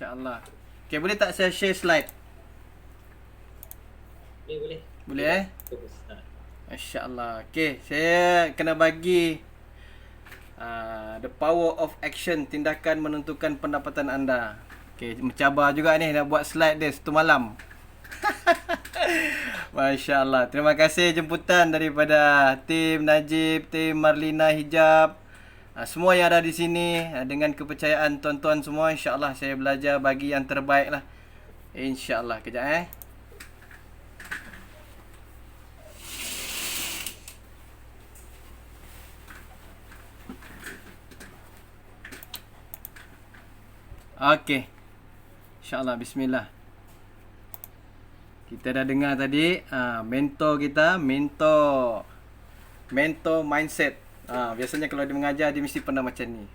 Masya-Allah. Okay, boleh tak saya share slide? Boleh. Boleh eh? Bagus. Masya-Allah. Okay, saya kena bagi the power of action, tindakan menentukan pendapatan anda. Okay, mencabar juga ni nak buat slide dia satu malam. Masya Allah. Terima kasih jemputan daripada tim Najib, tim Marlina Hijab, semua yang ada di sini. Dengan kepercayaan tuan-tuan semua, insya-Allah saya belajar bagi yang terbaik lah. Insya-Allah. Kejap Okey. InsyaAllah. Bismillah. Kita dah dengar tadi mentor kita, mentor mindset. Biasanya kalau dia mengajar dia mesti pernah macam ni.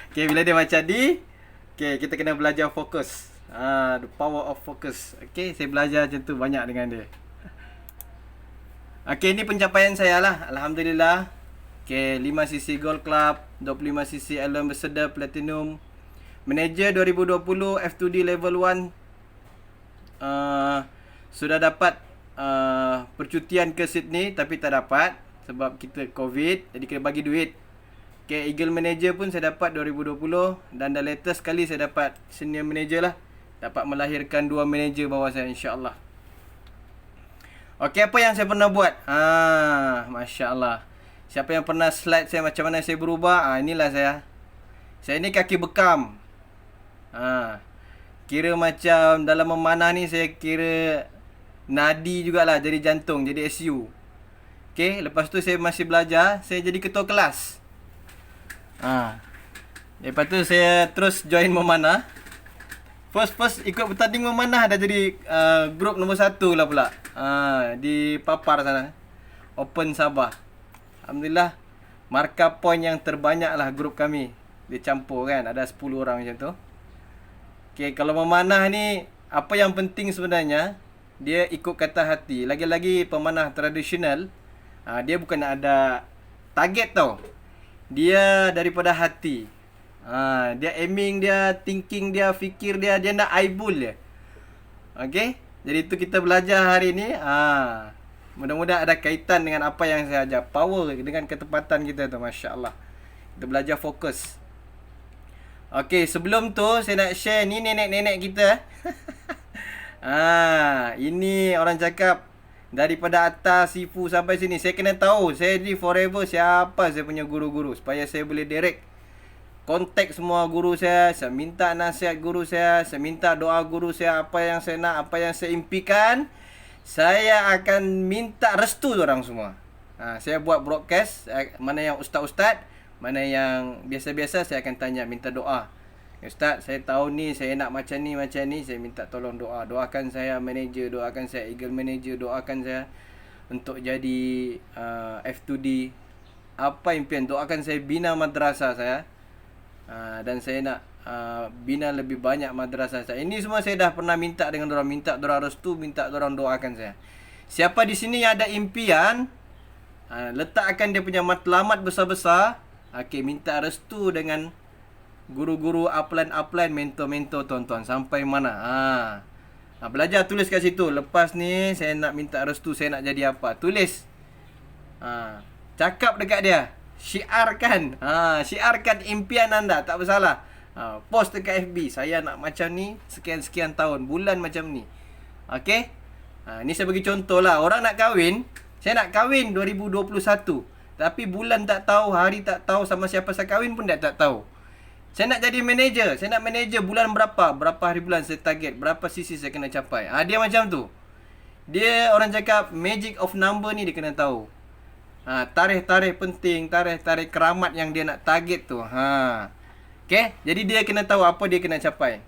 Okey, bila dia macam ni, okey, kita kena belajar fokus. The power of focus. Okey, saya belajar macam tu banyak dengan dia. Okey, ini pencapaian saya lah. Alhamdulillah. Okey, 5cc Gold Club, 25cc Alone Ambassador Platinum, Manager 2020 F2D Level 1. Sudah dapat percutian ke Sydney tapi tak dapat sebab kita COVID, jadi kena bagi duit. Okay, Eagle Manager pun saya dapat 2020 dan dah latest sekali saya dapat Senior Manager lah. Dapat melahirkan 2 manager bawah saya, insya-Allah. Okay, apa yang saya pernah buat? Masya-Allah. Siapa yang pernah slide saya macam mana saya berubah? Inilah saya. Saya ni kaki bekam. Kira macam dalam memanah ni saya kira nadi jugalah, jadi jantung, jadi SU. Okay, lepas tu saya masih belajar, saya jadi ketua kelas. Lepas tu saya terus join memanah. First ikut bertanding memanah dah jadi grup nombor 1 lah pula. Di Papar sana. Open Sabah. Alhamdulillah, markah poin yang terbanyak lah grup kami. Dia campur kan, ada 10 orang macam tu. Okay, kalau memanah ni, apa yang penting sebenarnya, dia ikut kata hati. Lagi-lagi pemanah tradisional, dia bukan nak ada target tau. Dia daripada hati. Dia aiming dia, thinking dia, fikir dia, dia nak eyeball dia. Okay, jadi itu kita belajar hari ni. Mudah-mudahan ada kaitan dengan apa yang saya ajar. Power dengan ketepatan kita tu, Masya Allah. Kita belajar fokus. Okey, sebelum tu saya nak share ni nenek-nenek kita. Ini orang cakap daripada atas Sifu sampai sini. Saya kena tahu, saya di forever siapa saya punya guru-guru supaya saya boleh direct kontak semua guru saya minta nasihat guru saya minta doa guru saya, apa yang saya nak, apa yang saya impikan, saya akan minta restu orang semua. Saya buat broadcast, mana yang ustaz-ustaz, mana yang biasa-biasa, saya akan tanya, minta doa. Ustaz, saya tahu ni, saya nak macam ni, saya minta tolong doa. Doakan saya manager, doakan saya Eagle Manager, doakan saya untuk jadi F2D. Apa impian? Doakan saya bina madrasah saya. Dan saya nak bina lebih banyak madrasah saya. Ini semua saya dah pernah minta dengan dorang, minta dorang restu, minta dorang doakan saya. Siapa di sini yang ada impian, letakkan dia punya matlamat besar-besar. Okey, minta restu dengan guru-guru, upline, mentor-mentor tuan-tuan. Sampai mana? Belajar tulis kat situ. Lepas ni saya nak minta restu, saya nak jadi apa. Tulis. Cakap dekat dia. Syiarkan. Syiarkan impian anda. Tak bersalah. Post dekat FB. Saya nak macam ni, sekian-sekian tahun. Bulan macam ni. Okey. Ni saya bagi contoh lah. Orang nak kahwin. Saya nak kahwin 2021. Tapi bulan tak tahu, hari tak tahu, sama siapa saya kahwin pun tak tahu. Saya nak jadi manager. Saya nak manager bulan berapa? Berapa hari bulan saya target? Berapa sisi saya kena capai? Dia macam tu. Dia orang cakap magic of number ni dia kena tahu. Tarikh-tarikh penting, tarikh-tarikh keramat yang dia nak target tu. Okay? Jadi dia kena tahu apa dia kena capai.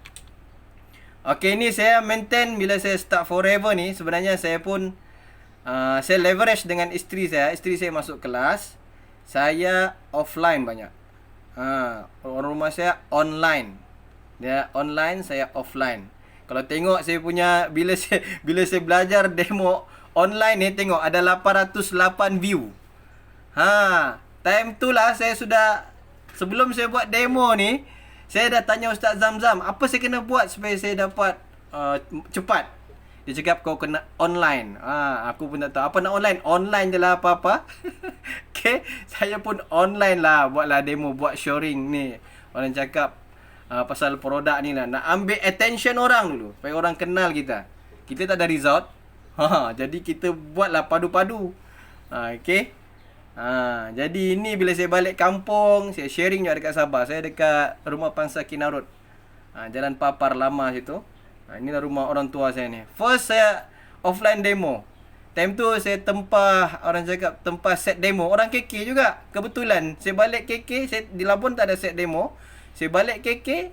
Okay, ni saya maintain bila saya start forever ni. Sebenarnya saya pun saya leverage dengan isteri saya. Isteri saya masuk kelas, saya offline banyak. Orang rumah saya online. Dia online, saya offline. Kalau tengok saya punya bila saya belajar demo online ni, tengok ada 808 view. Time tu lah saya sudah, sebelum saya buat demo ni, Saya dah tanya Ustaz Zamzam, apa saya kena buat supaya saya dapat cepat? Dia cakap kau kena online. Aku pun tak tahu apa nak online. Online je lah apa-apa. Okay, saya pun online lah, buatlah demo, buat showing ni. Orang cakap pasal produk ni lah, nak ambil attention orang dulu supaya orang kenal kita. Kita tak ada result. Jadi kita buatlah padu-padu. Okay. Jadi ini bila saya balik kampung, saya sharing juga dekat Sabah. Saya dekat rumah Pangsa Kinarut, Jalan Papar lama situ. Inilah rumah orang tua saya ni. First saya offline demo. Time tu saya tempah, orang cakap tempah set demo. Orang KK juga. Kebetulan saya balik KK, saya di Labuan tak ada set demo. Saya balik KK,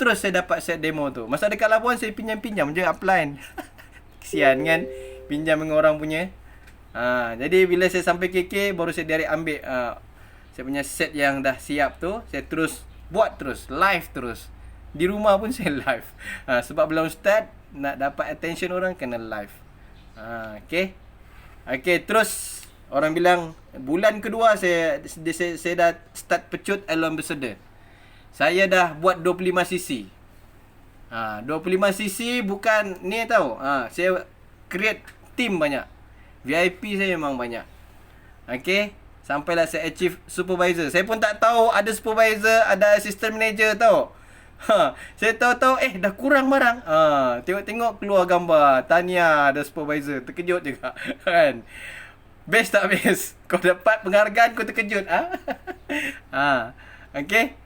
terus saya dapat set demo tu. Masa dekat Labuan saya pinjam-pinjam je upline. Kesian kan, pinjam dengan orang punya. Jadi bila saya sampai KK, baru saya direct ambil saya punya set yang dah siap tu. Saya terus buat terus, live terus. Di rumah pun saya live. Sebab belum start, nak dapat attention orang kena live. Okay. Okay, terus orang bilang bulan kedua saya dah start pecut Elon Ambassador. Saya dah buat 25cc. 25cc bukan ni tau. Saya create team banyak. VIP saya memang banyak. Okay. Sampailah saya achieve supervisor. Saya pun tak tahu ada supervisor, ada assistant manager tau. Saya tahu-tahu dah kurang barang. Tengok-tengok keluar gambar Tania ada supervisor. Terkejut juga. Kan? Best tak best? Kau dapat penghargaan kau terkejut. Okay.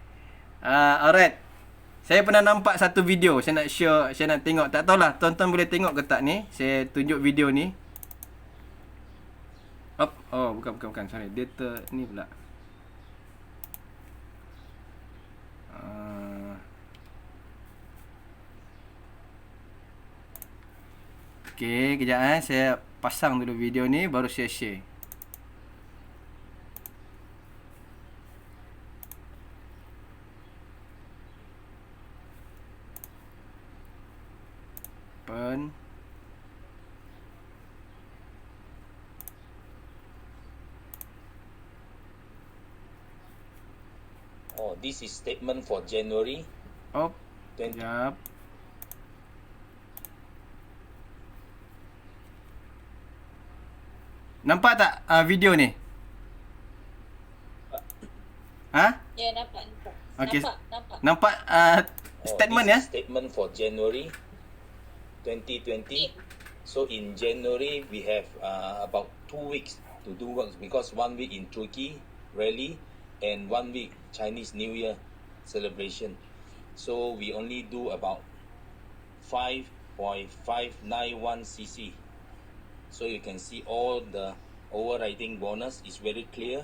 Alright. Saya pernah nampak satu video. Saya nak share, saya nak tengok. Tak tahulah tuan-tuan boleh tengok ke tak ni. Saya tunjuk video ni. Oh, bukan. Sorry. Data ni pula. Okay, kejap saya pasang dulu video ni baru saya share. Open. Oh, this is statement for January. Kejap. Nampak tak video ni? Ya, nampak. Okay. Nampak. Nampak statement ya? Statement for January 2020. So in January we have about 2 weeks to do work because 1 week in Turkey rally and 1 week Chinese New Year celebration. So we only do about 5.591 cc. So you can see all the overriding bonus is very clear.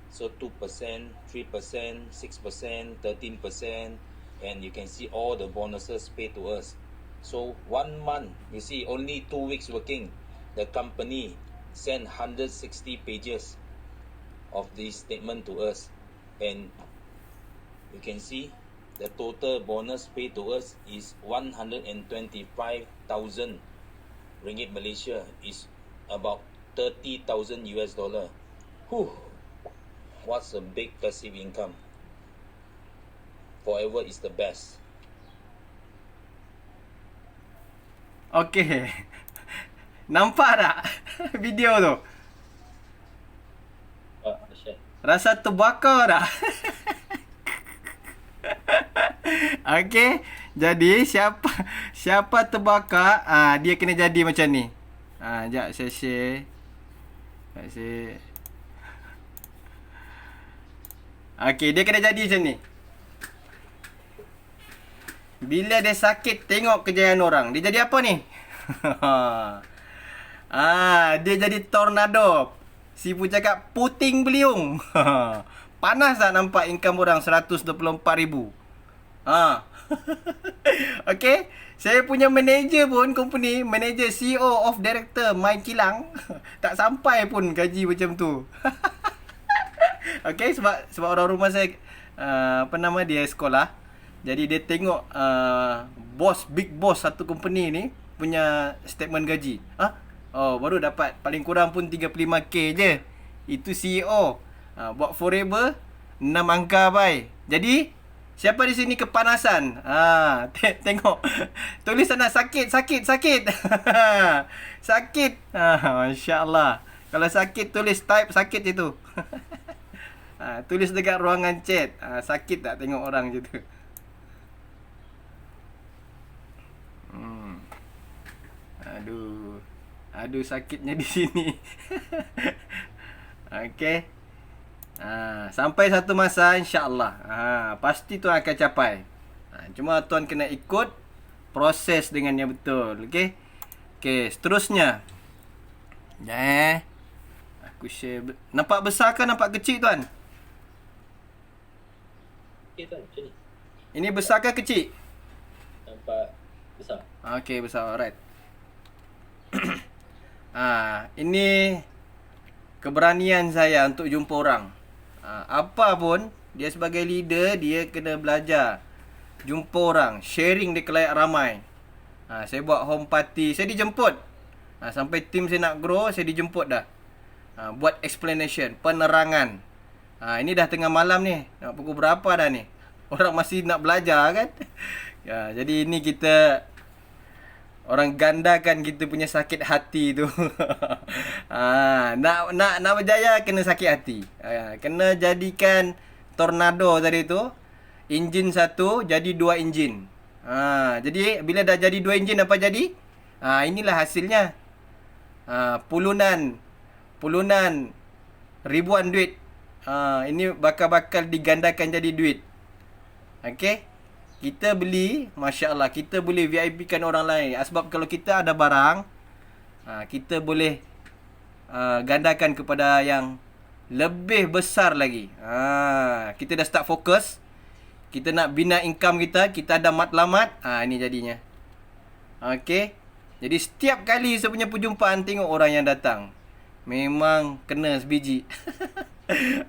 So 2%, 3%, 6%, 13%, and you can see all the bonuses paid to us. So 1 month, you see only 2 weeks working, the company sent 160 pages of this statement to us, and you can see the total bonus paid to us is 125,000 ringgit Malaysia, is about $30,000 US. Whew. What's a big passive income? Forever is the best. Okay. Nampak tak video tu? Rasa terbakar tak? Okay. Jadi siapa terbakar, dia kena jadi macam ni. Sekejap saya share. Okay, dia kena jadi macam ni. Bila dia sakit tengok kejayaan orang, dia jadi apa ni? Dia jadi tornado. Sifu cakap puting beliung. Panas tak nampak income orang 124,000. Okay. Saya punya manager pun company, manager CEO of director Mai Kilang tak sampai pun gaji macam tu. Okay, sebab orang rumah saya dia sekolah. Jadi dia tengok big boss satu company ni punya statement gaji. Baru dapat paling kurang pun 35k je. Itu CEO. Buat forever 6 angka bai. Jadi Siapa di sini kepanasan? Tengok. Tulis sana sakit, sakit, sakit. Sakit. Masya-Allah. Kalau sakit tulis type sakit itu. Tulis dekat ruangan chat. Sakit tak tengok orang macam tu? Aduh. Aduh sakitnya di sini. Okey. Sampai satu masa insya-Allah. Pasti tuan akan capai. Cuma tuan kena ikut proses dengan yang betul. Okey. Okey, seterusnya. Aku share. Nampak besar ke nampak kecil tuan? Okey tuan, macam ni. Ini besar ke kecil? Nampak besar. Okey, besar. Alright. Ini keberanian saya untuk jumpa orang. Apa pun, dia sebagai leader, dia kena belajar jumpa orang, sharing di kelayak ramai. Saya buat home party, saya dijemput. Sampai tim saya nak grow, saya dijemput dah. Buat explanation, penerangan. Ini dah tengah malam ni, nak pukul berapa dah ni? Orang masih nak belajar kan? Jadi ini kita orang gandakan kita punya sakit hati tu. Nak berjaya kena sakit hati. Kena jadikan tornado tadi tu enjin satu jadi 2 enjin. Jadi bila dah jadi 2 enjin apa jadi? Inilah hasilnya. Pulunan ribuan duit. Ini bakal digandakan jadi duit. Okey. Kita beli, masya-Allah, kita boleh VIP kan orang lain. Sebab kalau kita ada barang, kita boleh gandakan kepada yang lebih besar lagi. Kita dah start fokus. Kita nak bina income kita ada matlamat. Ini jadinya. Okey. Jadi setiap kali saya punya perjumpaan tengok orang yang datang, memang kena sebiji.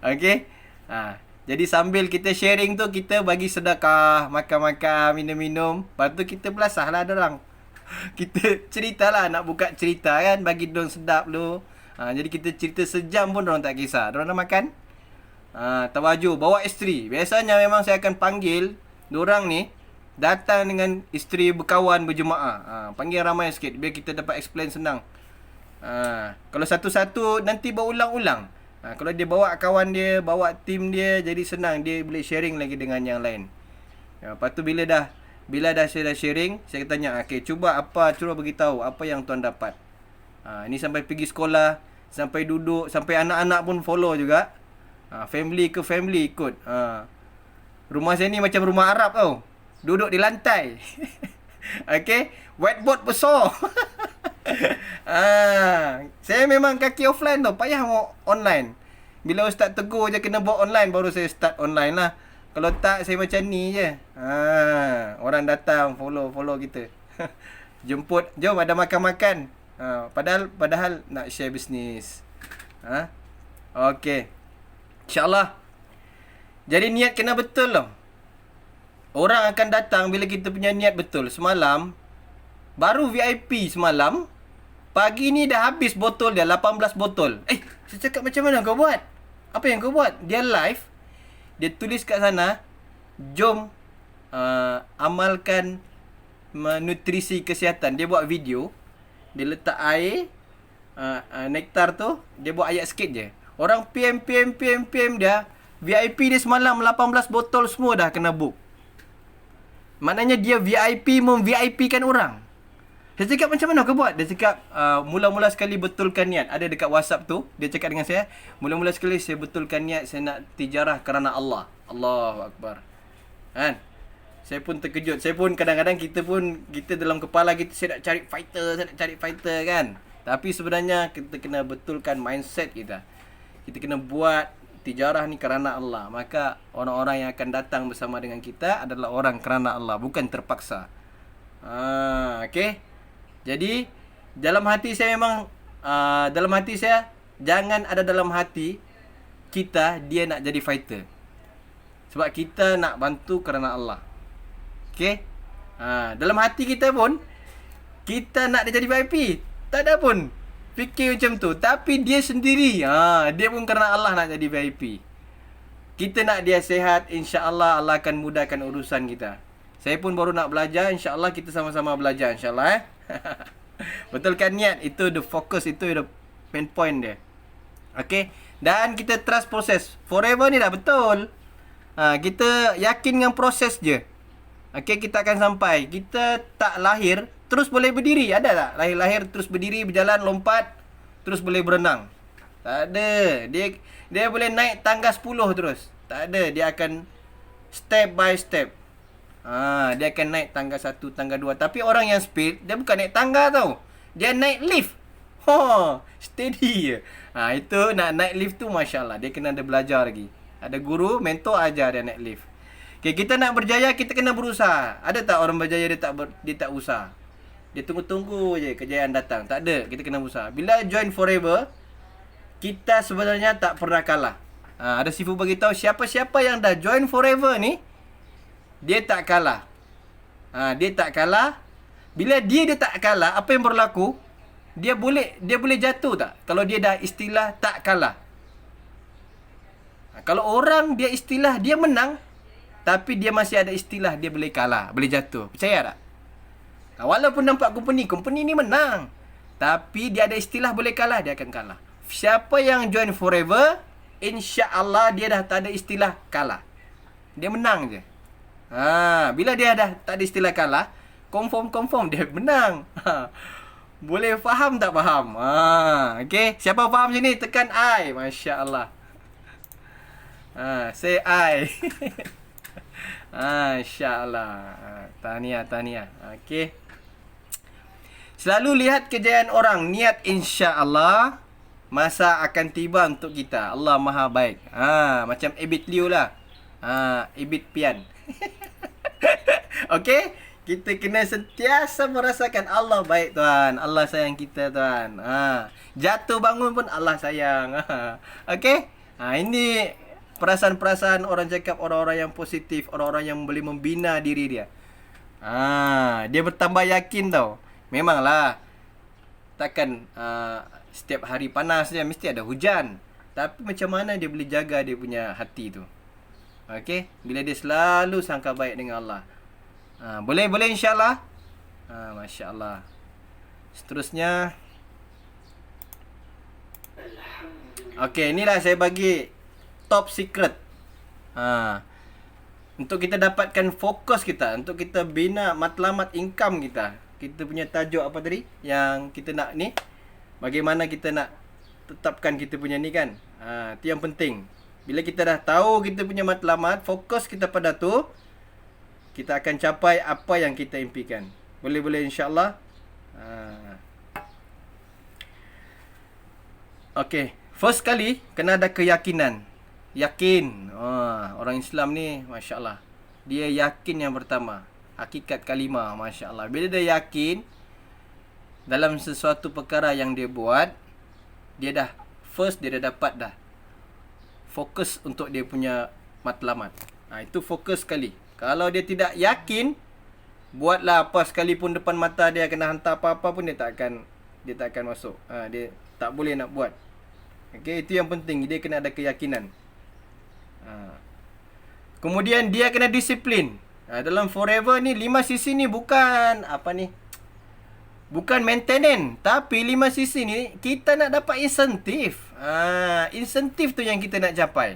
Okey. Jadi sambil kita sharing tu, kita bagi sedekah, makan-makan, minum-minum. Lepas tu kita belasah lah dorang. Kita ceritalah, nak buka cerita kan, bagi dorang sedap dulu. Jadi kita cerita sejam pun dorang tak kisah. Dorang nak makan, tawaju, bawa isteri. Biasanya memang saya akan panggil dorang ni datang dengan isteri berkawan berjemaah. Panggil ramai sikit biar kita dapat explain senang. Kalau satu-satu nanti berulang-ulang. Kalau dia bawa kawan dia, bawa tim dia, jadi senang, dia boleh sharing lagi dengan yang lain. Lepas tu bila dah saya dah sharing, saya tanya, okey, cuba beritahu apa yang tuan dapat. Ini sampai pergi sekolah, sampai duduk, sampai anak-anak pun follow juga. Family ke family ikut. Rumah saya ni macam rumah Arab tau. Duduk di lantai. Okey, whiteboard besar. Saya memang kaki offline tau, payah mau online. Bila ustaz tegur je kena buat online, baru saya start online lah. Kalau tak, saya macam ni je. Orang datang follow kita. Jemput, jom ada makan-makan. Padahal nak share bisnes. Okey. InsyaAllah. Jadi niat kena betul tau. Orang akan datang bila kita punya niat betul. Semalam baru VIP semalam, pagi ni dah habis botol dia 18 botol. Saya cakap macam mana kau buat? Apa yang kau buat? Dia live. Dia tulis kat sana, jom amalkan nutrisi kesihatan. Dia buat video. Dia letak air nektar tu, dia buat ayat sikit je. Orang PM dia. VIP dia semalam 18 botol semua dah kena book. Maknanya dia VIP mem-VIP kan orang. Saya cakap macam mana kau buat? Dia cakap mula-mula sekali betulkan niat. Ada dekat WhatsApp tu, dia cakap dengan saya, mula-mula sekali saya betulkan niat saya nak tijarah kerana Allah. Allahu Akbar. Kan? Saya pun terkejut. Saya pun kadang-kadang kita dalam kepala kita, saya nak cari fighter kan. Tapi sebenarnya kita kena betulkan mindset kita. Kita kena buat tijarah ni kerana Allah. Maka orang-orang yang akan datang bersama dengan kita adalah orang kerana Allah, bukan terpaksa. Okey. Jadi dalam hati saya memang jangan ada dalam hati kita dia nak jadi fighter. Sebab kita nak bantu kerana Allah. Okey. Dalam hati kita pun kita nak dia jadi VIP. Tak ada pun fikir macam tu. Tapi dia sendiri dia pun kerana Allah nak jadi VIP. Kita nak dia sihat, insya-Allah Allah akan mudahkan urusan kita. Saya pun baru nak belajar, insya-Allah kita sama-sama belajar insya-Allah Betulkan niat, itu the focus, itu the main point dia. Okey, dan kita trust proses. Forever ni dah betul. Kita yakin dengan proses je. Okey, kita akan sampai. Kita tak lahir terus boleh berdiri. Ada tak? Lahir-lahir terus berdiri, berjalan, lompat, terus boleh berenang. Tak ada. Dia boleh naik tangga 10 terus. Tak ada. Dia akan step by step. Dia akan naik tangga 1, tangga 2. Tapi orang yang speed, dia bukan naik tangga tau. Dia naik lift. Steady je. Itu nak naik lift tu Masya Allah. Dia kena ada belajar lagi. Ada guru, mentor ajar dia naik lift. Okay, kita nak berjaya, kita kena berusaha. Ada tak orang berjaya dia tak usaha? Dia tunggu-tunggu je kejayaan datang. Tak ada. Kita kena berusaha. Bila join Forever, kita sebenarnya tak pernah kalah. Ada Sifu beritahu, siapa-siapa yang dah join Forever ni, dia tak kalah. Dia tak kalah. Bila dia tak kalah, apa yang berlaku? Dia boleh jatuh tak? Kalau dia dah istilah tak kalah. Kalau orang dia istilah dia menang, tapi dia masih ada istilah dia boleh kalah, boleh jatuh. Percaya tak? Walaupun nampak company ni menang, tapi dia ada istilah boleh kalah, dia akan kalah. Siapa yang join Forever, insya-Allah dia dah tak ada istilah kalah. Dia menang je. Bila dia dah tak ada istilah kalah, confirm dia menang. Boleh faham tak faham? Okey, siapa faham sini tekan I. Masya-Allah. Say I. Masya-Allah. Tahniah. Okey. Selalu lihat kejayaan orang, niat insya-Allah masa akan tiba untuk kita. Allah Maha baik. Macam Abid Liu lah. Abid Pian. Okey, kita kena sentiasa merasakan Allah baik Tuhan. Allah sayang kita Tuhan. Jatuh bangun pun Allah sayang. Okey? Ini perasaan-perasaan orang cakap, orang-orang yang positif, orang-orang yang boleh membina diri dia. Dia bertambah yakin tau. Memanglah takkan setiap hari panas dia mesti ada hujan. Tapi macam mana dia boleh jaga dia punya hati tu? Okey, bila dia selalu sangka baik dengan Allah. Boleh insya-Allah. Masya-Allah. Seterusnya. Okey, inilah saya bagi top secret. Untuk kita dapatkan fokus kita, untuk kita bina matlamat income kita. Kita punya tajuk apa tadi yang kita nak ni? Bagaimana kita nak tetapkan kita punya ni kan? Itu yang penting. Bila kita dah tahu kita punya matlamat, fokus kita pada tu, kita akan capai apa yang kita impikan. Boleh insya-Allah. Okey, first kali kena ada keyakinan. Yakin. Orang Islam ni masya-Allah. Dia yakin yang pertama. Hakikat kalimah masya-Allah. Bila dia yakin dalam sesuatu perkara yang dia buat, dia dah dapat dah fokus untuk dia punya matlamat. Itu fokus sekali. Kalau dia tidak yakin, buatlah apa sekalipun depan mata dia kena hantar apa-apa pun dia tak akan masuk. Dia tak boleh nak buat. Okey, itu yang penting. Dia kena ada keyakinan. Kemudian dia kena disiplin. Dalam Forever ni 5 sisi ni bukan bukan maintenance, tapi 5 sisi ni kita nak dapat insentif. Insentif tu yang kita nak capai.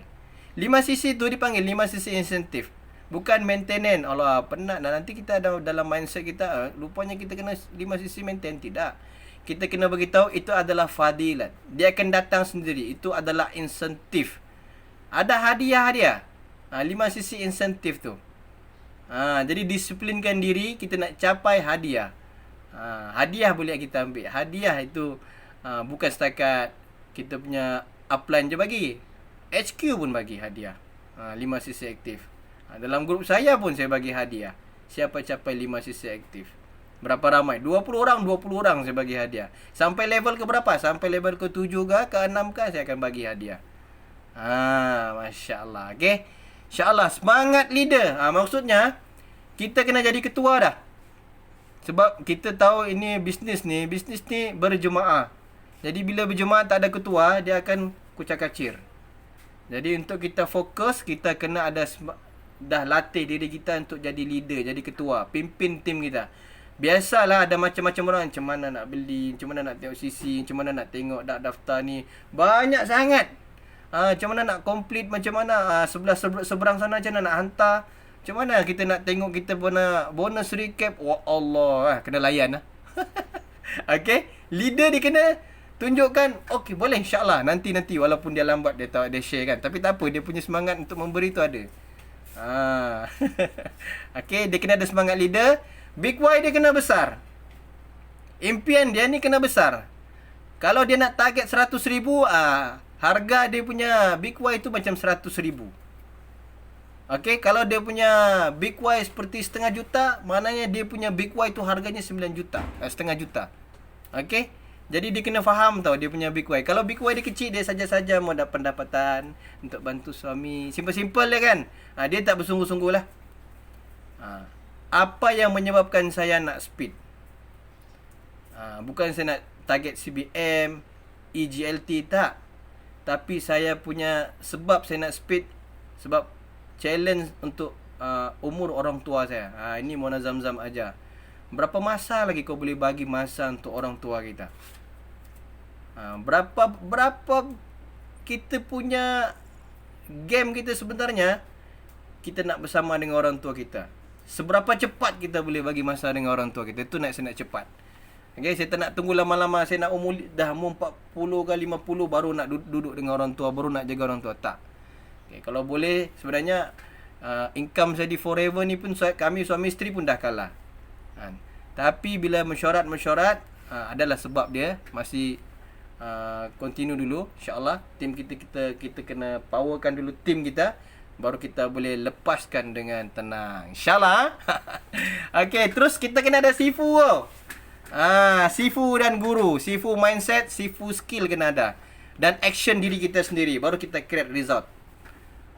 5 sisi tu dipanggil 5 sisi insentif. Bukan maintenance. Allah, penat dah. Nanti kita ada dalam mindset kita, rupanya kita kena 5 sisi maintain. Tidak. Kita kena beritahu itu adalah fadilat. Dia akan datang sendiri. Itu adalah insentif. Ada hadiah. 5 sisi insentif tu. Jadi disiplinkan diri, kita nak capai hadiah. Hadiah boleh kita ambil. Hadiah itu bukan setakat kita punya upline je bagi. HQ pun bagi hadiah. 5 sisi aktif. Dalam grup saya pun saya bagi hadiah. Siapa capai 5 sisi aktif? Berapa ramai? 20 orang saya bagi hadiah. Sampai level ke berapa? Sampai level ke 7 ke 6 ke saya akan bagi hadiah. Masya-Allah. Okey. Insya-Allah semangat leader. Maksudnya kita kena jadi ketua dah. Sebab kita tahu ini bisnes ni berjemaah. Jadi bila berjemaah tak ada ketua, dia akan kucak-kacir. Jadi untuk kita fokus, kita kena dah latih diri kita untuk jadi leader, jadi ketua, pimpin tim kita. Biasalah ada macam-macam orang, macam mana nak beli, macam mana nak tengok CC, macam mana nak tengok daftar ni. Banyak sangat. Macam mana nak complete, macam mana sebelah seberang sana macam mana nak hantar. Macam mana kita nak tengok kita punya bonus recap. Wah Allah, kena layan lah. Okay, leader dia kena tunjukkan, okey boleh insyaAllah nanti walaupun dia lambat dia share kan, tapi tak apa, dia punya semangat untuk memberi tu ada. Okay, dia kena ada semangat leader. Big Y dia kena besar, impian dia ni kena besar. Kalau dia nak target 100,000, harga dia punya Big Y tu macam 100,000. Okay, kalau dia punya Big Y seperti 500,000, maknanya dia punya Big Y tu harganya 9 juta, 500,000 juta. Okay, jadi dia kena faham tau dia punya Big Y. Kalau Big Y dia kecil, dia saja-saja mau dapat pendapatan untuk bantu suami, simple-simple dia kan. Dia tak bersungguh-sungguh lah. Apa yang menyebabkan saya nak speed? Bukan saya nak target CBM, EGLT, tak. Tapi saya punya sebab saya nak speed, sebab challenge untuk umur orang tua saya. Ini Mona Zamzam aja. Berapa masa lagi kau boleh bagi masa untuk orang tua kita? Berapa kita punya game kita sebenarnya, kita nak bersama dengan orang tua kita. Seberapa cepat kita boleh bagi masa dengan orang tua kita. Itu saya nak cepat. Okay, saya tak nak tunggu lama-lama. Saya nak umur 40 ke 50 baru nak duduk dengan orang tua, baru nak jaga orang tua. Tak. Okay, kalau boleh sebenarnya income saya di forever ni pun kami suami isteri pun dah kalah. Tapi bila mesyuarat adalah sebab dia masih continue dulu. InsyaAllah tim kita kena powerkan dulu tim kita, baru kita boleh lepaskan dengan tenang, InsyaAllah. Okay, terus kita kena ada Sifu. Sifu dan guru, Sifu mindset, Sifu skill kena ada, dan action diri kita sendiri, baru kita create result.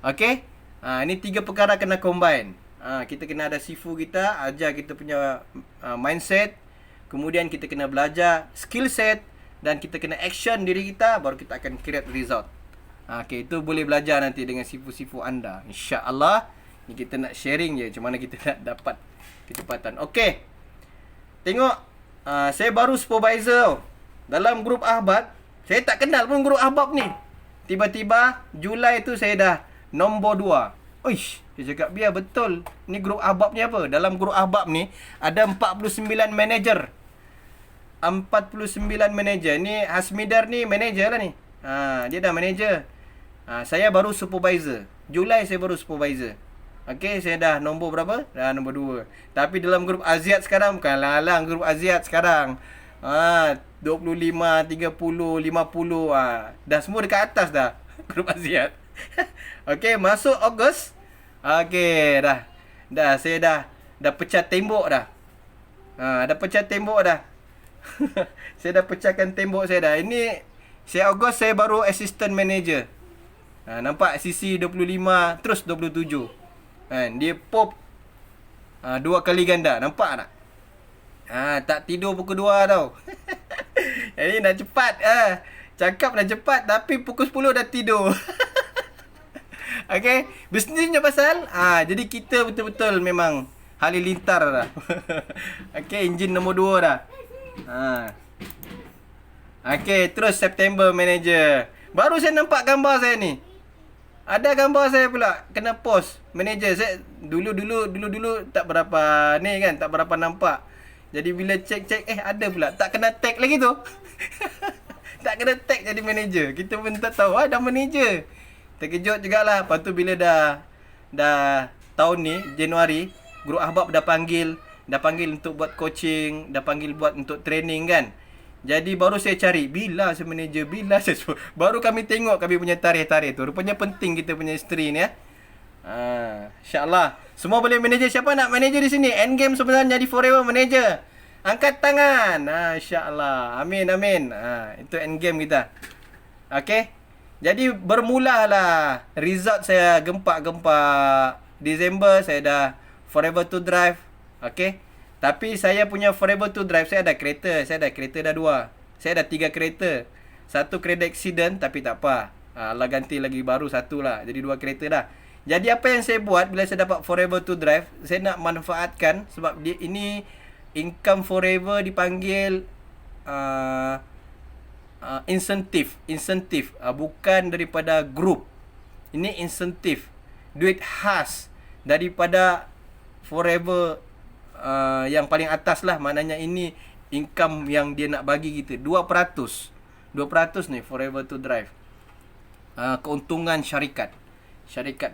Okay, ini 3 perkara kena combine. Kita kena ada Sifu kita, ajar kita punya mindset, kemudian kita kena belajar skill set, dan kita kena action diri kita, baru kita akan create result. Okay, itu boleh belajar nanti dengan Sifu-Sifu anda, InsyaAllah. Ni kita nak sharing je macam mana kita nak dapat kecepatan. Okay, tengok, saya baru supervisor dalam grup Ahbab. Saya tak kenal pun grup Ahbab ni. Tiba-tiba Julai tu saya dah nombor 2. Uish, dia cakap biar betul. Ni grup Ahbab ni apa? Dalam grup Ahbab ni ada 49 manager. 49 manager. Ni Hasmidar ni manager lah ni. Dia dah manager. Saya baru supervisor. Julai saya baru supervisor. Okay, saya dah nombor berapa? Dah nombor 2. Tapi dalam grup Aziat sekarang, bukan lalang grup Aziat sekarang. 25, 30, 50. Dah semua dekat atas dah. Grup Aziat. Okay, masuk Ogos. Okay, dah saya dah pecah tembok dah. Dah pecah tembok dah. Saya dah pecahkan tembok saya dah. Ini saya Ogos saya baru assistant manager. Nampak CC 25 terus 27. Dia pop 2 kali ganda. Nampak tak? Tak tidur pukul 2 tau. Jadi nak cepat. Cakap nak cepat tapi pukul 10 dah tidur. Okay, bisnesnya pasal jadi kita betul-betul memang halilintar dah. Okay, enjin nombor 2 dah. Okay, terus September manager. Baru saya nampak gambar saya ni. Ada gambar saya pula kena post manager. Saya dulu tak berapa ni kan, tak berapa nampak. Jadi bila cek ada pula tak kena tag lagi tu. Tak kena tag jadi manager. Kita pun tak tahu dah manager. Terkejut jugalah. Lepas tu bila dah tahun ni Januari, grup Ahbab dah panggil untuk buat coaching, dah panggil buat untuk training kan. Jadi baru saya cari bila saya manager, baru kami tengok kami punya tarikh-tarikh tu. Rupanya penting kita punya isteri ni ya. InsyaAllah semua boleh manager. Siapa nak manager di sini? Endgame sebenarnya jadi forever manager. Angkat tangan. InsyaAllah. Amin. Itu endgame kita. Okay. Jadi bermulalah result saya gempak-gempak. Disember saya dah forever to drive. Okay. Tapi saya punya forever to drive, saya ada kereta. Saya ada kereta dah 2. Saya ada 3 kereta. 1 kereta accident tapi tak apa. Lah ganti lagi baru satu lah. Jadi 2 kereta dah. Jadi apa yang saya buat bila saya dapat Forever to Drive, saya nak manfaatkan sebab dia ini income Forever dipanggil insentif, bukan daripada group. Ini insentif, duit khas daripada Forever yang paling atas lah. Maknanya ini income yang dia nak bagi kita 2% ni Forever to Drive. Keuntungan syarikat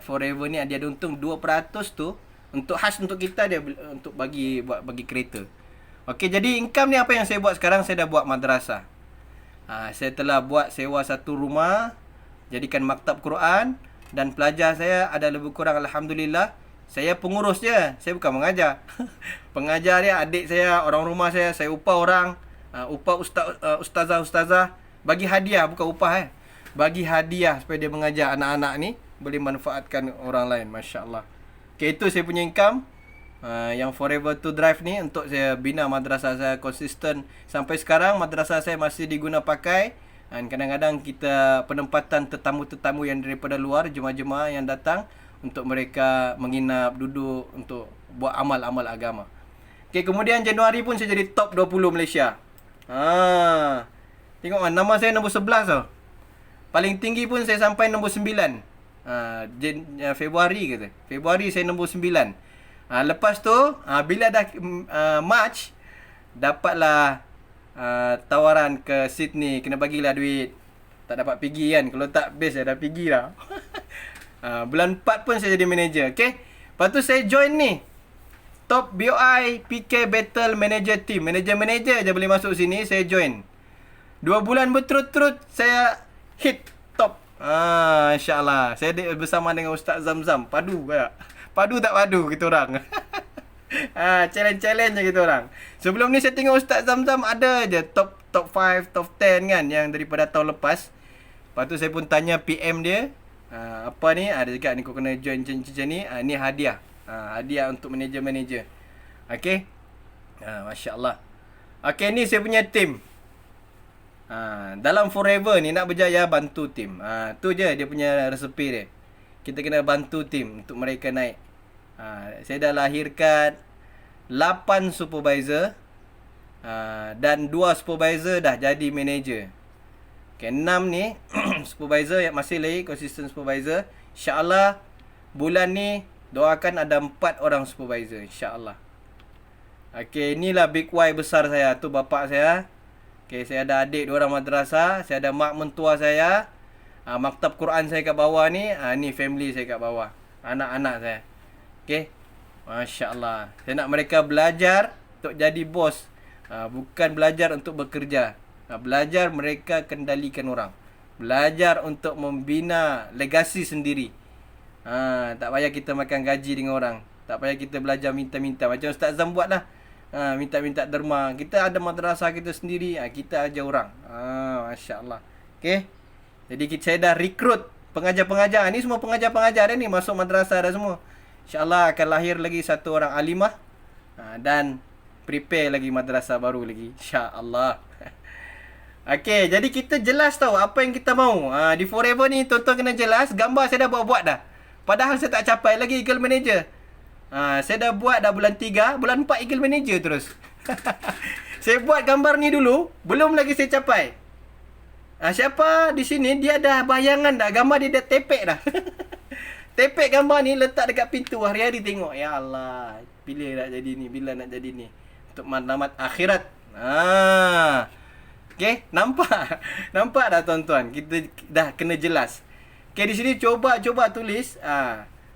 Forever ni dia ada untung 2% tu untuk khas untuk kita, dia untuk bagi kereta. Okey, jadi income ni apa yang saya buat sekarang? Saya dah buat madrasah. Saya telah buat sewa satu rumah, jadikan maktab Quran, dan pelajar saya ada lebih kurang alhamdulillah. Saya pengurus je, saya bukan mengajar. Pengajar dia adik saya, orang rumah saya upah orang, upah ustazah, bagi hadiah, bukan upah bagi hadiah supaya dia mengajar anak-anak ni boleh manfaatkan orang lain. Masya-Allah. Okay, itu saya punya income. Yang Forever to Drive ni untuk saya bina madrasah saya konsisten sampai sekarang. Madrasah saya masih diguna pakai, dan kadang-kadang kita penempatan tetamu-tetamu yang daripada luar, jemaah-jemaah yang datang untuk mereka menginap, duduk untuk buat amal-amal agama. Okay, kemudian Januari pun saya jadi top 20 Malaysia. Tengok nama saya nombor 11 tau. Paling tinggi pun saya sampai nombor 9. Februari kata. Februari saya nombor 9. Lepas tu bila dah March, dapatlah tawaran ke Sydney, kena bagilah duit. Tak dapat pergi kan. Kalau tak best saya dah pergi lah. Bulan 4 pun saya jadi manager. Okay. Lepas tu saya join ni Top BOI PK Battle Manager Team. Manager je boleh masuk sini. Saya join 2 bulan berturut-turut saya hit top. InsyaAllah. Saya bersama dengan Ustaz Zamzam. Padu tak padu kita orang. Challenge je kita orang. Sebelum ni saya tengok Ustaz Zamzam ada je top 5, top 10 kan, yang daripada tahun lepas. Lepas tu saya pun tanya PM dia, apa ni? Dia cakap ni kau kena join macam ni. Ni hadiah. Hadiah untuk manager. Okey. Masya-Allah. Okey, ni saya punya team. Dalam Forever ni nak berjaya, bantu tim. Tu je dia punya resepi dia. Kita kena bantu tim untuk mereka naik. Saya dah lahirkan 8 supervisor, dan 2 supervisor dah jadi manager. Okay, 6 ni supervisor yang masih lagi konsisten supervisor. InsyaAllah bulan ni doakan ada 4 orang supervisor, insyaAllah. Okay, inilah big Y besar saya. Tu bapak saya. Okay, saya ada adik 2 orang madrasah. Saya ada mak mentua saya. Maktab Quran saya kat bawah ni. Ni family saya kat bawah. Anak-anak saya. Okay. Masya-Allah. Saya nak mereka belajar untuk jadi bos. Bukan belajar untuk bekerja. Belajar mereka kendalikan orang. Belajar untuk membina legasi sendiri. Tak payah kita makan gaji dengan orang. Tak payah kita belajar minta-minta. Macam Ustaz Zam buat lah. Minta-minta derma. Kita ada madrasah kita sendiri. Kita ajar orang. Masya-Allah. Okay. Jadi saya dah rekrut pengajar-pengajar. Ni semua pengajar-pengajar ni masuk madrasah dah semua. InsyaAllah akan lahir lagi satu orang alimah. Dan prepare lagi madrasah baru lagi. InsyaAllah. Okay, jadi kita jelas tahu apa yang kita mahu. Di Forever ni tuan-tuan kena jelas. Gambar saya dah buat dah. Padahal saya tak capai lagi Eagle Manager. Saya dah buat dah bulan 3. Bulan 4 Eagle Manager terus. Saya buat gambar ni dulu. Belum lagi saya capai. Siapa di sini dia dah bayangan dah, gambar dia dah tepek dah. Tepek gambar ni letak dekat pintu, hari-hari tengok. Ya Allah, bila nak jadi ni untuk matlamat akhirat. Okey, nampak dah tuan-tuan, kita dah kena jelas. Okey, di sini cuba tulis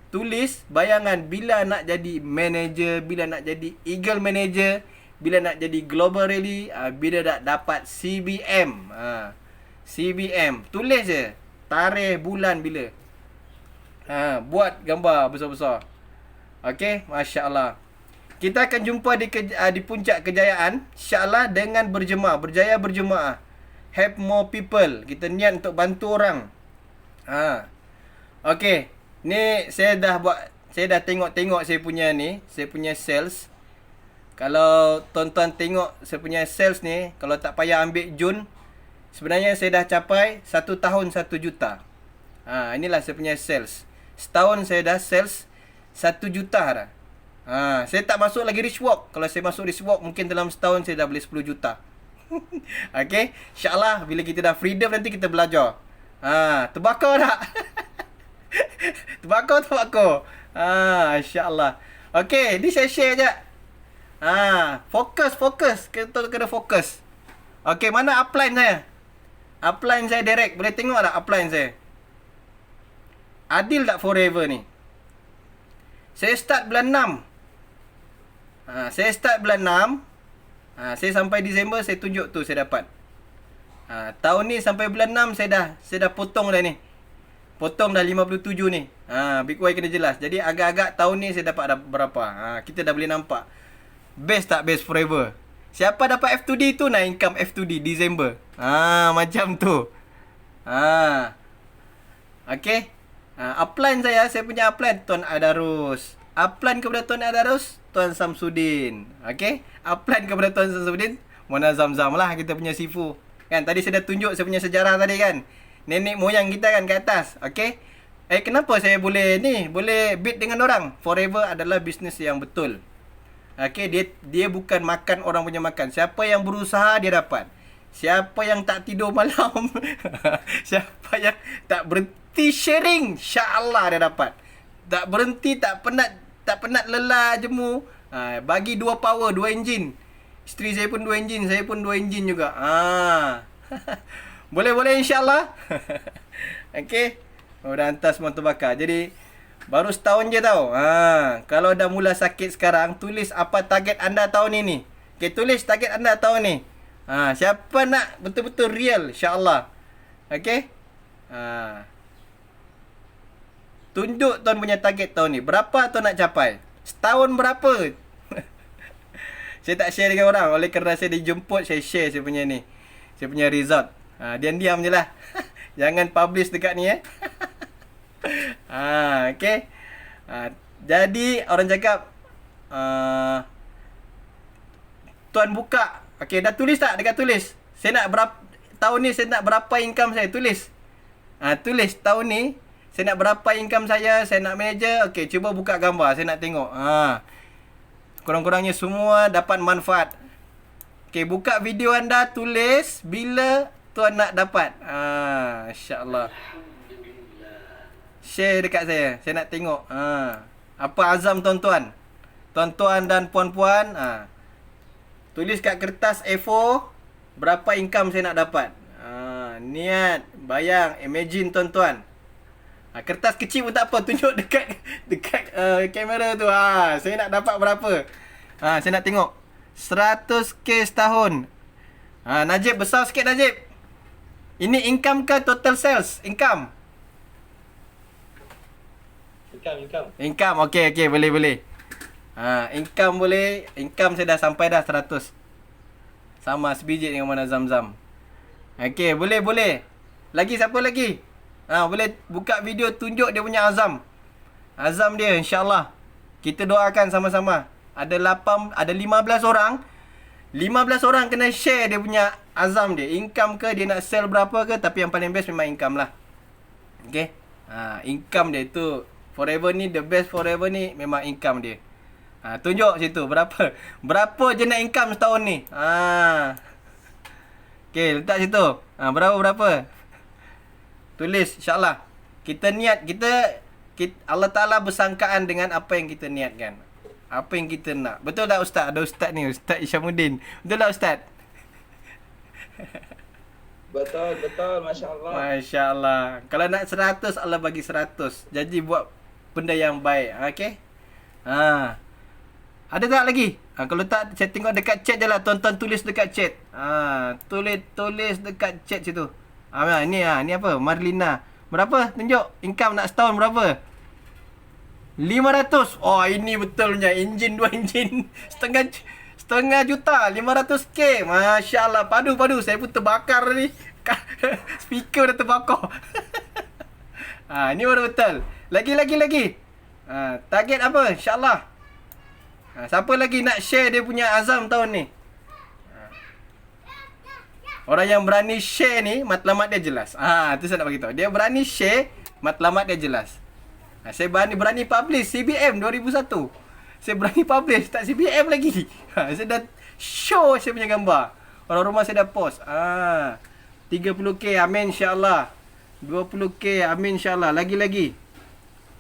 tulis bayangan bila nak jadi manager, bila nak jadi Eagle Manager, bila nak jadi Global Rally, bila dah dapat CBM. CBM. Tulis je tarikh, bulan, bila. Buat gambar besar-besar. Okey, masya-Allah. Kita akan jumpa di puncak kejayaan insya-Allah dengan berjemaah, berjaya berjemaah. Help more people. Kita niat untuk bantu orang. Okey. Ni saya dah tengok saya punya sales. Kalau tuan-tuan tengok saya punya sales ni, kalau tak payah ambil Jun, sebenarnya saya dah capai 1 tahun 1 juta. Inilah saya punya sales. Setahun saya dah sales 1 juta dah. Saya tak masuk lagi Richwalk. Kalau saya masuk Richwalk, mungkin dalam setahun saya dah boleh 10 juta. Okay, InsyaAllah bila kita dah freedom nanti kita belajar. Terbakar tak? Terbakar. InsyaAllah. Okay, ni saya share je. Fokus. Kita kena fokus. Okay, mana upline saya? Upline saya direct. Boleh tengok tak upline saya? Adil tak forever ni? Saya start bulan 6. Saya start bulan 6. Saya sampai Disember saya tunjuk tu saya dapat. Tahun ni sampai bulan 6 saya dah potong dah ni. Potong dah 57 ni. Big Y kena jelas. Jadi agak-agak tahun ni saya dapat berapa. Kita dah boleh nampak. Best tak best forever? Siapa dapat F2D tu nak income F2D Disember. Macam tu. Okay. Upline saya punya upline Tuan Adarus. Upline kepada Tuan Adarus Tuan Samsudin. Okay. Upline kepada Tuan Samsudin Mona Zamzam lah kita punya sifu. Kan tadi saya dah tunjuk saya punya sejarah tadi kan. Nenek moyang kita kan kat atas. Okay. Kenapa saya boleh beat dengan orang? Forever adalah bisnes yang betul. Okay, dia bukan makan orang punya makan. Siapa yang berusaha dia dapat. Siapa yang tak tidur malam, siapa yang tak berhenti sharing, insya-Allah dia dapat. Tak berhenti, tak penat lelah jemu. Bagi 2 power, 2 enjin. Isteri saya pun 2 enjin, saya pun 2 enjin juga. Boleh insya-Allah. Okey. Dah hantar semua terbakar. Jadi baru setahun je tau. Kalau dah mula sakit sekarang, tulis apa target anda tahun ini. Okay, tulis target anda tahun ni. Siapa nak betul-betul real, insya-Allah. Okay. Tunjuk tuan punya target tahun ni. Berapa tuan nak capai? Setahun berapa? Saya tak share dengan orang. Oleh kerana saya dijemput, saya share saya punya ni. Saya punya result. Diam-diam je lah. Jangan publish dekat ni okay. Jadi orang cakap tuan buka. Okay, dah tulis tak dekat tulis? Saya nak berapa tahun ni, saya nak berapa income saya? Tulis. Tulis tahun ni saya nak berapa income saya nak manager. Okay, cuba buka gambar, saya nak tengok. Kurang-kurangnya semua dapat manfaat. Okay, buka video anda, tulis bila tuan nak dapat. InsyaAllah. Share dekat saya nak tengok. Apa azam tuan-tuan? Tuan-tuan dan puan-puan, tulis kat kertas A4 berapa income saya nak dapat. Niat, bayang, imagine tuan-tuan. Kertas kecil pun tak apa, tunjuk dekat kamera tu. Saya nak dapat berapa? Saya nak tengok 100k setahun. Najib, besar sikit Najib. Ini income ke total sales? Income. Income, okey, boleh. Income boleh. Income saya dah sampai dah 100. Sama sebiji dengan mana Zamzam. Okey, boleh. Lagi siapa lagi? Boleh buka video tunjuk dia punya azam. Azam dia insya-Allah. Kita doakan sama-sama. Ada 15 orang. 15 orang kena share dia punya azam dia. Income ke, dia nak sell berapa ke, tapi yang paling best memang income lah. Okey. Income dia tu forever ni, the best forever ni memang income dia. Tunjuk situ berapa je nak income setahun ni. Okey, letak situ. Berapa? Tulis insya-Allah. Kita niat, kita Allah Taala bersangkaan dengan apa yang kita niatkan. Apa yang kita nak. Betul tak ustaz? Ada ustaz ni, Ustaz Isyamuddin. Betul tak ustaz? Betul, masya-Allah. Masya-Allah. Kalau nak 100, Allah bagi 100. Jadi buat benda yang baik. Okey? Ada tak lagi? Kalau tak, saya tengok dekat chat je lah. Tuan-tuan tulis dekat chat. Tulis dekat chat situ. Ni apa? Marlina. Berapa? Tunjuk. Income nak setahun berapa? 500. Oh, ini betul punya. Enjin 2 enjin. Setengah juta. 500k. Masya Allah. Padu. Saya pun terbakar ni. Speaker dah terbakar. Ini baru betul. Lagi. Target apa? InsyaAllah. Siapa lagi nak share dia punya azam tahun ni? Orang yang berani share ni, matlamat dia jelas. Tu saya nak bagi tahu. Dia berani share, Matlamat dia jelas. Saya berani publish CBM 2001. Saya berani publish, tak CBM lagi. Saya dah show saya punya gambar. Orang rumah saya dah post. 30k, amin insyaAllah. 20k, amin insyaAllah. Lagi-lagi.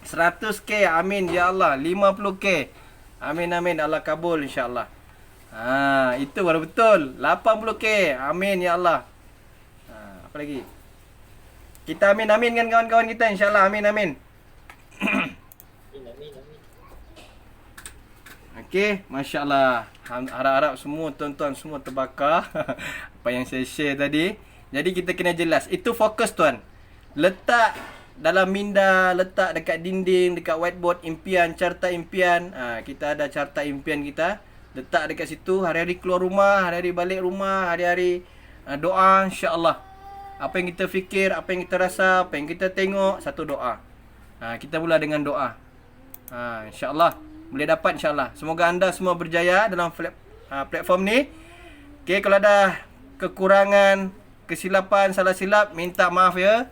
100k, amin ya Allah. 50k, amin amin. Allah kabul insyaAllah. Itu baru betul. 80k, amin ya Allah. Apa lagi? Kita amin-amin kan kawan-kawan kita, insyaAllah. Amin-amin. Okey, Masya Allah. Harap-harap semua tuan-tuan semua terbakar apa yang saya share tadi. Jadi kita kena jelas. Itu fokus tuan. Letak dalam minda, letak dekat dinding, dekat whiteboard, impian, carta impian. Kita ada carta impian kita. Letak dekat situ. Hari-hari keluar rumah, hari-hari balik rumah, hari-hari doa, insya-Allah. Apa yang kita fikir, apa yang kita rasa, apa yang kita tengok, satu doa. Kita mula dengan doa. InsyaAllah boleh dapat, insyaAllah. Semoga anda semua berjaya dalam platform ni. Okay, kalau ada kekurangan, kesilapan, salah silap, minta maaf ya.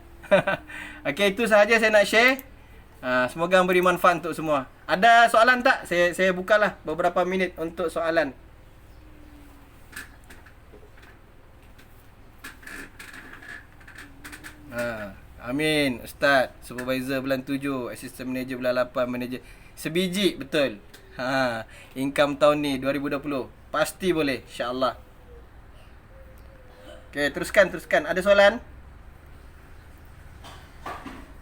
Okay, itu sahaja saya nak share. Semoga memberi manfaat untuk semua. Ada soalan tak? Saya bukalah beberapa minit untuk soalan. Amin Ustaz. Supervisor bulan 7, Assistant Manager bulan 8, Manager sebiji, betul. Income tahun ni 2020 pasti boleh, insya-Allah. Okey, teruskan. Ada soalan?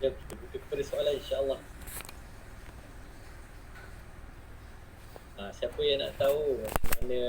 Ya, kita buka kepada soalan, insya-Allah. Siapa yang nak tahu macam mana